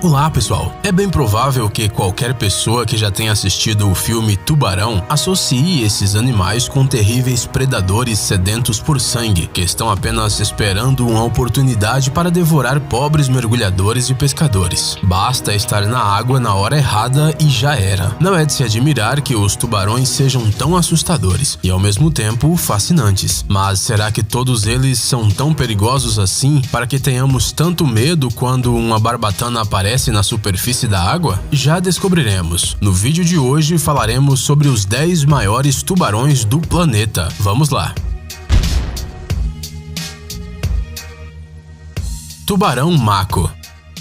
Olá pessoal, é bem provável que qualquer pessoa que já tenha assistido o filme Tubarão associe esses animais com terríveis predadores sedentos por sangue, que estão apenas esperando uma oportunidade para devorar pobres mergulhadores e pescadores. Basta estar na água na hora errada e já era. Não é de se admirar que os tubarões sejam tão assustadores e ao mesmo tempo fascinantes. Mas será que todos eles são tão perigosos assim para que tenhamos tanto medo quando uma barbatana aparece na superfície da água? Já descobriremos. No vídeo de hoje falaremos sobre os 10 maiores tubarões do planeta. Vamos lá! Tubarão Mako.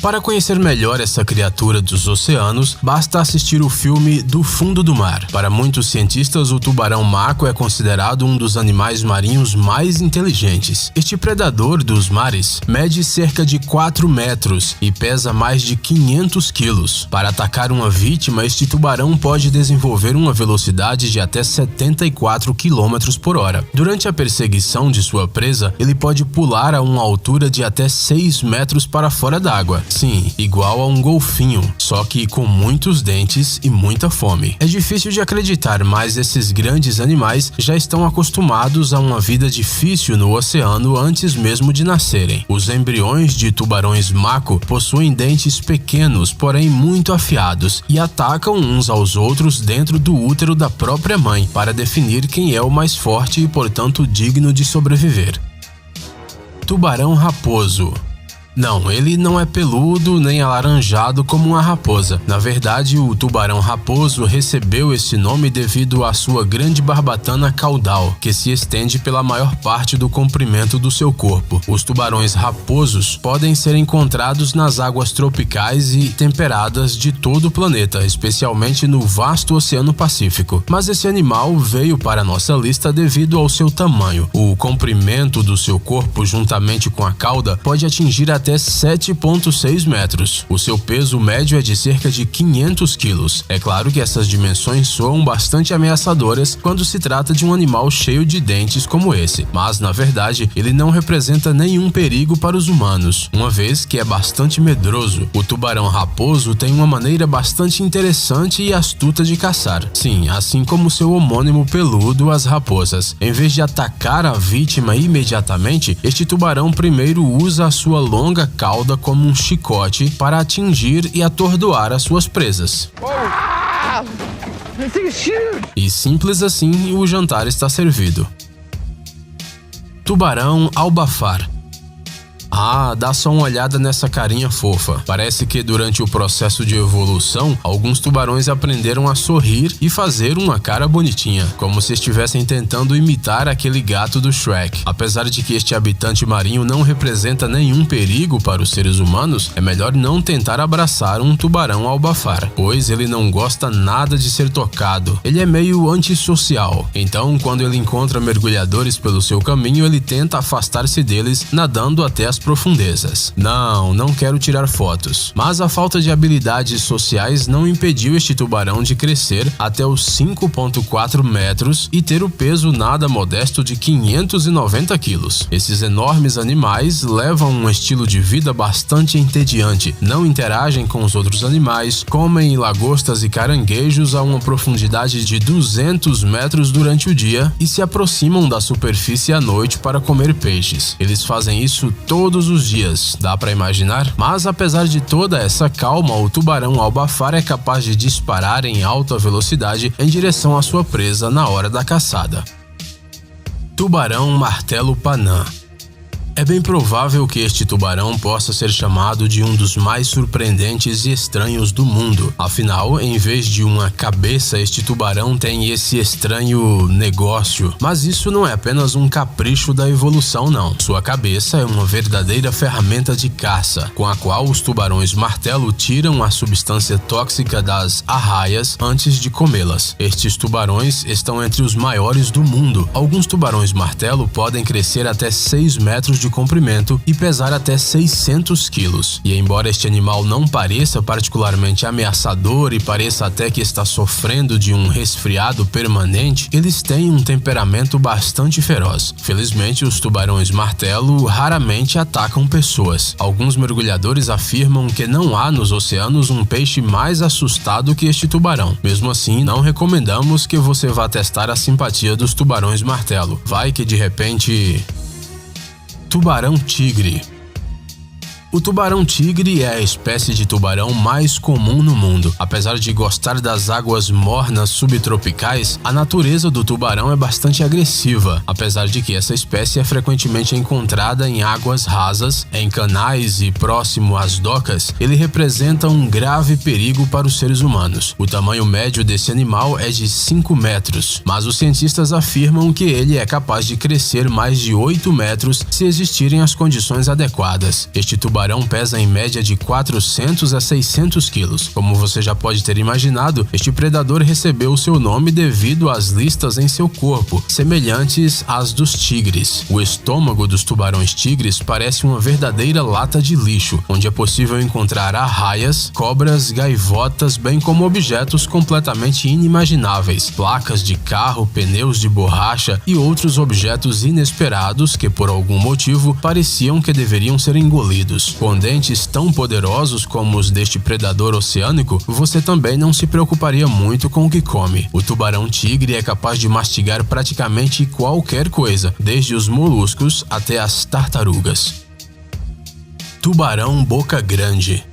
Para conhecer melhor essa criatura dos oceanos, basta assistir o filme Do Fundo do Mar. Para muitos cientistas, o tubarão mako é considerado um dos animais marinhos mais inteligentes. Este predador dos mares mede cerca de 4 metros e pesa mais de 500 quilos. Para atacar uma vítima, este tubarão pode desenvolver uma velocidade de até 74 km por hora. Durante a perseguição de sua presa, ele pode pular a uma altura de até 6 metros para fora d'água. Sim, igual a um golfinho, só que com muitos dentes e muita fome. É difícil de acreditar, mas esses grandes animais já estão acostumados a uma vida difícil no oceano antes mesmo de nascerem. Os embriões de tubarões mako possuem dentes pequenos, porém muito afiados, e atacam uns aos outros dentro do útero da própria mãe, para definir quem é o mais forte e, portanto, digno de sobreviver. Tubarão raposo. Não, ele não é peludo nem alaranjado como uma raposa. Na verdade, o tubarão raposo recebeu esse nome devido à sua grande barbatana caudal, que se estende pela maior parte do comprimento do seu corpo. Os tubarões raposos podem ser encontrados nas águas tropicais e temperadas de todo o planeta, especialmente no vasto Oceano Pacífico. Mas esse animal veio para nossa lista devido ao seu tamanho. O comprimento do seu corpo, juntamente com a cauda, pode atingir até 7,6 metros. O seu peso médio é de cerca de 500 quilos. É claro que essas dimensões soam bastante ameaçadoras quando se trata de um animal cheio de dentes como esse, mas na verdade ele não representa nenhum perigo para os humanos, uma vez que é bastante medroso. O tubarão raposo tem uma maneira bastante interessante e astuta de caçar. Sim, assim como seu homônimo peludo, as raposas. Em vez de atacar a vítima imediatamente, este tubarão primeiro usa a sua longa cauda como um chicote para atingir e atordoar as suas presas. E simples assim, o jantar está servido. Tubarão albafar. Dá só uma olhada nessa carinha fofa. Parece que durante o processo de evolução, alguns tubarões aprenderam a sorrir e fazer uma cara bonitinha, como se estivessem tentando imitar aquele gato do Shrek. Apesar de que este habitante marinho não representa nenhum perigo para os seres humanos, é melhor não tentar abraçar um tubarão albafar, pois ele não gosta nada de ser tocado. Ele é meio antissocial, então quando ele encontra mergulhadores pelo seu caminho, ele tenta afastar-se deles, nadando até as profundezas. Não quero tirar fotos. Mas a falta de habilidades sociais não impediu este tubarão de crescer até os 5,4 metros e ter o peso nada modesto de 590 quilos. Esses enormes animais levam um estilo de vida bastante entediante, não interagem com os outros animais, comem lagostas e caranguejos a uma profundidade de 200 metros durante o dia e se aproximam da superfície à noite para comer peixes. Eles fazem isso todos os dias, dá para imaginar? Mas apesar de toda essa calma, o tubarão albafar é capaz de disparar em alta velocidade em direção à sua presa na hora da caçada. Tubarão martelo panã. É bem provável que este tubarão possa ser chamado de um dos mais surpreendentes e estranhos do mundo. Afinal, em vez de uma cabeça, este tubarão tem esse estranho negócio. Mas isso não é apenas um capricho da evolução, não. Sua cabeça é uma verdadeira ferramenta de caça, com a qual os tubarões martelo tiram a substância tóxica das arraias antes de comê-las. Estes tubarões estão entre os maiores do mundo. Alguns tubarões martelo podem crescer até 6 metros de comprimento e pesar até 600 quilos. E embora este animal não pareça particularmente ameaçador e pareça até que está sofrendo de um resfriado permanente, eles têm um temperamento bastante feroz. Felizmente, os tubarões martelo raramente atacam pessoas. Alguns mergulhadores afirmam que não há nos oceanos um peixe mais assustado que este tubarão. Mesmo assim, não recomendamos que você vá testar a simpatia dos tubarões martelo. Vai que de repente... Tubarão-tigre. O tubarão-tigre é a espécie de tubarão mais comum no mundo. Apesar de gostar das águas mornas subtropicais, a natureza do tubarão é bastante agressiva, apesar de que essa espécie é frequentemente encontrada em águas rasas, em canais e próximo às docas. Ele representa um grave perigo para os seres humanos. O tamanho médio desse animal é de 5 metros, mas os cientistas afirmam que ele é capaz de crescer mais de 8 metros se existirem as condições adequadas. Este tubarão pesa em média de 400 a 600 quilos. Como você já pode ter imaginado, este predador recebeu seu nome devido às listas em seu corpo, semelhantes às dos tigres. O estômago dos tubarões-tigres parece uma verdadeira lata de lixo, onde é possível encontrar arraias, cobras, gaivotas, bem como objetos completamente inimagináveis, placas de carro, pneus de borracha e outros objetos inesperados que, por algum motivo, pareciam que deveriam ser engolidos. Com dentes tão poderosos como os deste predador oceânico, você também não se preocuparia muito com o que come. O tubarão-tigre é capaz de mastigar praticamente qualquer coisa, desde os moluscos até as tartarugas. Tubarão boca grande.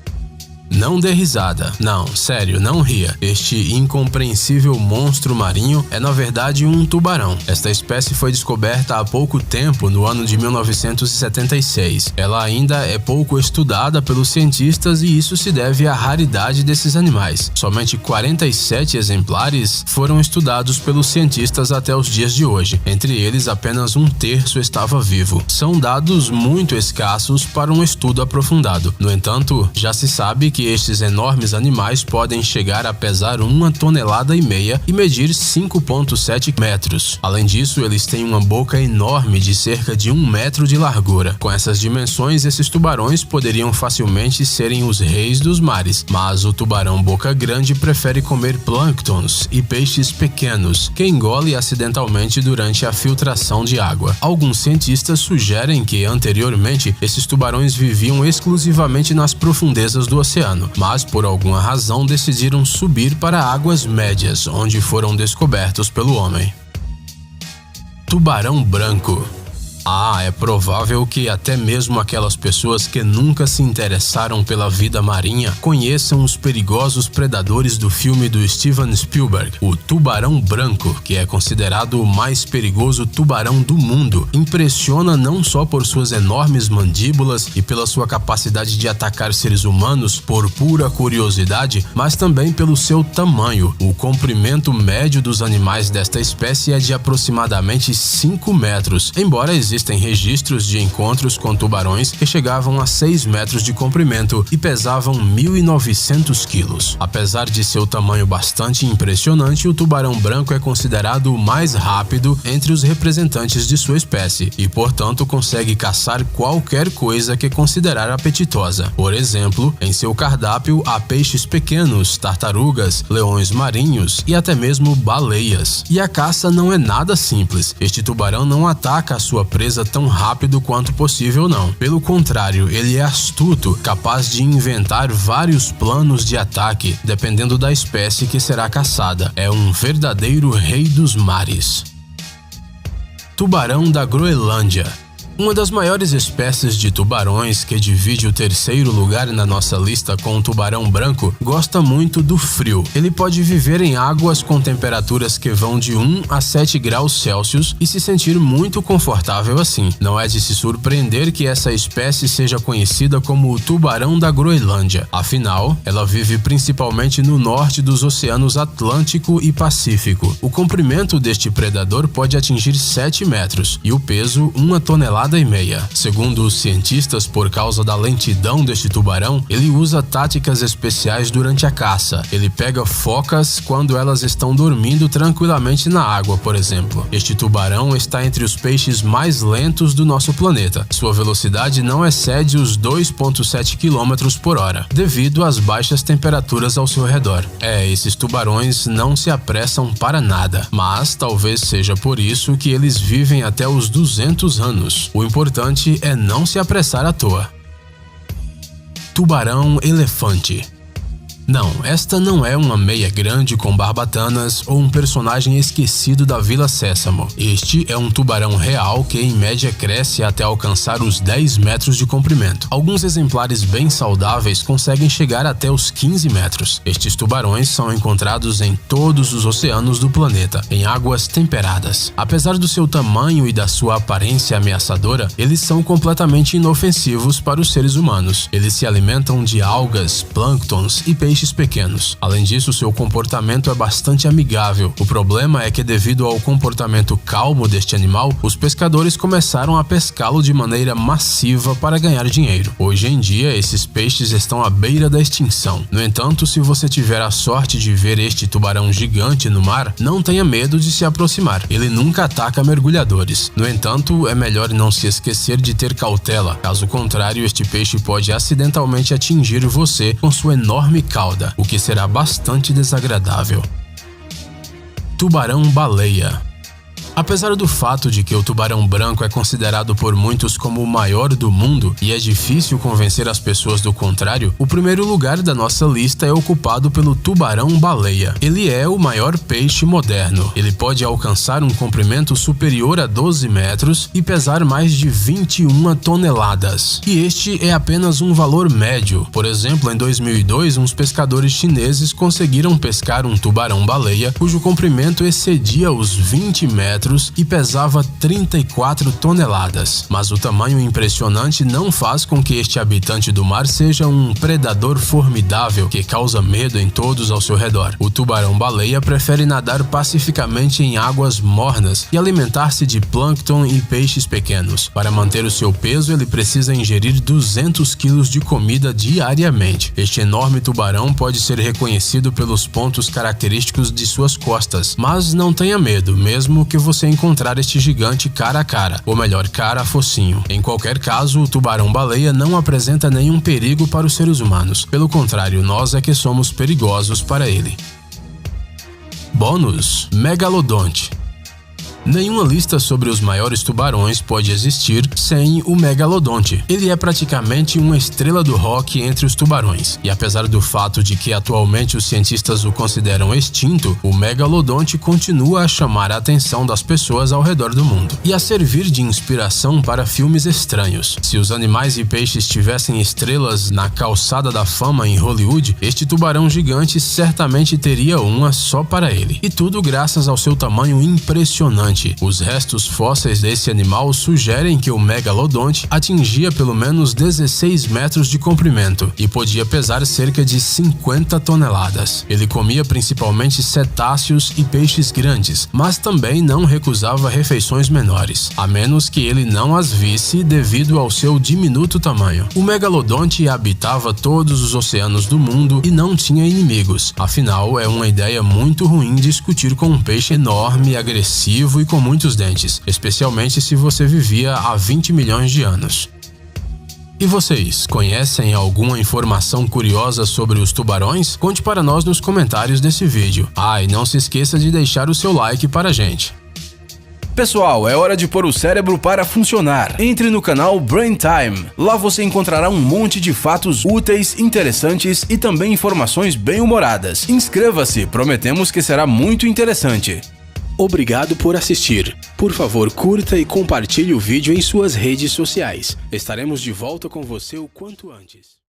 Não dê risada. Não, sério, não ria. Este incompreensível monstro marinho é na verdade um tubarão. Esta espécie foi descoberta há pouco tempo, no ano de 1976. Ela ainda é pouco estudada pelos cientistas e isso se deve à raridade desses animais. Somente 47 exemplares foram estudados pelos cientistas até os dias de hoje. Entre eles, apenas 1/3 estava vivo. São dados muito escassos para um estudo aprofundado. No entanto, já se sabe que estes enormes animais podem chegar a pesar 1,5 toneladas e medir 5,7 metros. Além disso, eles têm uma boca enorme de cerca de 1 metro de largura. Com essas dimensões, esses tubarões poderiam facilmente serem os reis dos mares, mas o tubarão boca grande prefere comer plânctons e peixes pequenos, que engole acidentalmente durante a filtração de água. Alguns cientistas sugerem que, anteriormente, esses tubarões viviam exclusivamente nas profundezas do oceano, mas por alguma razão decidiram subir para águas médias, onde foram descobertos pelo homem. Tubarão branco. É provável que até mesmo aquelas pessoas que nunca se interessaram pela vida marinha conheçam os perigosos predadores do filme do Steven Spielberg, o tubarão branco, que é considerado o mais perigoso tubarão do mundo. Impressiona não só por suas enormes mandíbulas e pela sua capacidade de atacar seres humanos por pura curiosidade, mas também pelo seu tamanho. O comprimento médio dos animais desta espécie é de aproximadamente 5 metros, embora existem registros de encontros com tubarões que chegavam a 6 metros de comprimento e pesavam 1.900 quilos. Apesar de seu tamanho bastante impressionante, o tubarão branco é considerado o mais rápido entre os representantes de sua espécie e, portanto, consegue caçar qualquer coisa que considerar apetitosa. Por exemplo, em seu cardápio há peixes pequenos, tartarugas, leões marinhos e até mesmo baleias. E a caça não é nada simples. Este tubarão não ataca a sua presa tão rápido quanto possível, não. Pelo contrário, ele é astuto, capaz de inventar vários planos de ataque, dependendo da espécie que será caçada. É um verdadeiro rei dos mares. Tubarão da Groenlândia. Uma das maiores espécies de tubarões, que divide o 3º lugar na nossa lista com o tubarão branco, gosta muito do frio. Ele pode viver em águas com temperaturas que vão de 1 a 7 graus Celsius e se sentir muito confortável assim. Não é de se surpreender que essa espécie seja conhecida como o tubarão da Groenlândia. Afinal, ela vive principalmente no norte dos oceanos Atlântico e Pacífico. O comprimento deste predador pode atingir 7 metros e o peso 1,5 toneladas. tonelada. Segundo os cientistas, por causa da lentidão deste tubarão, ele usa táticas especiais durante a caça. Ele pega focas quando elas estão dormindo tranquilamente na água, por exemplo. Este tubarão está entre os peixes mais lentos do nosso planeta. Sua velocidade não excede os 2,7 km por hora, devido às baixas temperaturas ao seu redor. Esses tubarões não se apressam para nada, mas talvez seja por isso que eles vivem até os 200 anos. O importante é não se apressar à toa. Tubarão-elefante. Não, esta não é uma meia grande com barbatanas ou um personagem esquecido da Vila Sésamo. Este é um tubarão real que em média cresce até alcançar os 10 metros de comprimento. Alguns exemplares bem saudáveis conseguem chegar até os 15 metros. Estes tubarões são encontrados em todos os oceanos do planeta, em águas temperadas. Apesar do seu tamanho e da sua aparência ameaçadora, eles são completamente inofensivos para os seres humanos. Eles se alimentam de algas, plânctons e peixes pequenos. Além disso, seu comportamento é bastante amigável. O problema é que, devido ao comportamento calmo deste animal, os pescadores começaram a pescá-lo de maneira massiva para ganhar dinheiro. Hoje em dia, esses peixes estão à beira da extinção. No entanto, se você tiver a sorte de ver este tubarão gigante no mar, não tenha medo de se aproximar. Ele nunca ataca mergulhadores. No entanto, é melhor não se esquecer de ter cautela. Caso contrário, este peixe pode acidentalmente atingir você com sua enorme cauda, o que será bastante desagradável. Tubarão-baleia. Apesar do fato de que o tubarão branco é considerado por muitos como o maior do mundo e é difícil convencer as pessoas do contrário, o primeiro lugar da nossa lista é ocupado pelo tubarão-baleia. Ele é o maior peixe moderno. Ele pode alcançar um comprimento superior a 12 metros e pesar mais de 21 toneladas. E este é apenas um valor médio. Por exemplo, em 2002, uns pescadores chineses conseguiram pescar um tubarão-baleia cujo comprimento excedia os 20 metros e pesava 34 toneladas. Mas o tamanho impressionante não faz com que este habitante do mar seja um predador formidável que causa medo em todos ao seu redor. O tubarão-baleia prefere nadar pacificamente em águas mornas e alimentar-se de plâncton e peixes pequenos. Para manter o seu peso, ele precisa ingerir 200 kg de comida diariamente. Este enorme tubarão pode ser reconhecido pelos pontos característicos de suas costas, mas não tenha medo, mesmo que você encontrar este gigante cara a cara, ou melhor, cara a focinho. Em qualquer caso, o tubarão-baleia não apresenta nenhum perigo para os seres humanos. Pelo contrário, nós é que somos perigosos para ele. Bônus: Megalodonte. Nenhuma lista sobre os maiores tubarões pode existir sem o megalodonte. Ele é praticamente uma estrela do rock entre os tubarões. E apesar do fato de que atualmente os cientistas o consideram extinto, o megalodonte continua a chamar a atenção das pessoas ao redor do mundo e a servir de inspiração para filmes estranhos. Se os animais e peixes tivessem estrelas na calçada da fama em Hollywood, este tubarão gigante certamente teria uma só para ele. E tudo graças ao seu tamanho impressionante. Os restos fósseis desse animal sugerem que o megalodonte atingia pelo menos 16 metros de comprimento e podia pesar cerca de 50 toneladas. Ele comia principalmente cetáceos e peixes grandes, mas também não recusava refeições menores, a menos que ele não as visse devido ao seu diminuto tamanho. O megalodonte habitava todos os oceanos do mundo e não tinha inimigos. Afinal, é uma ideia muito ruim discutir com um peixe enorme, agressivo e com muitos dentes, especialmente se você vivia há 20 milhões de anos. E vocês, conhecem alguma informação curiosa sobre os tubarões? Conte para nós nos comentários desse vídeo. E não se esqueça de deixar o seu like para a gente. Pessoal, é hora de pôr o cérebro para funcionar. Entre no canal Brain Time. Lá você encontrará um monte de fatos úteis, interessantes e também informações bem-humoradas. Inscreva-se, prometemos que será muito interessante. Obrigado por assistir. Por favor, curta e compartilhe o vídeo em suas redes sociais. Estaremos de volta com você o quanto antes.